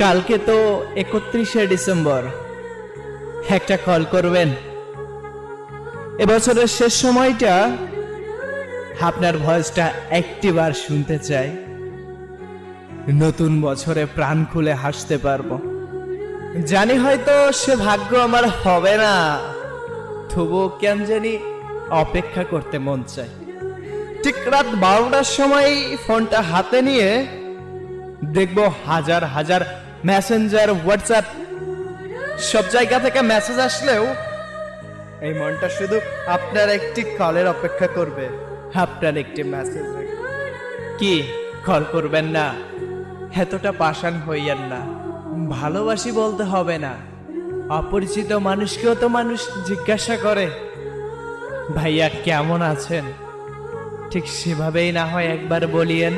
কালকে তো 31শে ডিসেম্বর, একটা কল করবেন। এবছরের শেষ সময়টা আপনার ভয়েসটা একটিবার শুনতে চাই। নতুন বছরে প্রাণ খুলে হাসতে পারবো। জানি হয়তো সে ভাগ্য আমার হবে না, তবুও কেন জানি অপেক্ষা করতে মন চায়। ঠিক রাত 12টার সময় ফোনটা হাতে নিয়ে দেখবো হাজার হাজার মেসেঞ্জার, হোয়াটসঅ্যাপ সব জায়গা থেকে মেসেজ আসলেও এই মনটা শুধু আপনার একটি কলের অপেক্ষা করবে, আপনার একটি মেসেজ। কি কল করবেন না? এতটা পাষাণ হইয়েন না। ভালোবাসি বলতে হবে না, অপরিচিত মানুষকেও তো মানুষ জিজ্ঞাসা করে ভাইয়া কেমন আছেন, ঠিক সেভাবেই না হয় একবার বলিয়েন।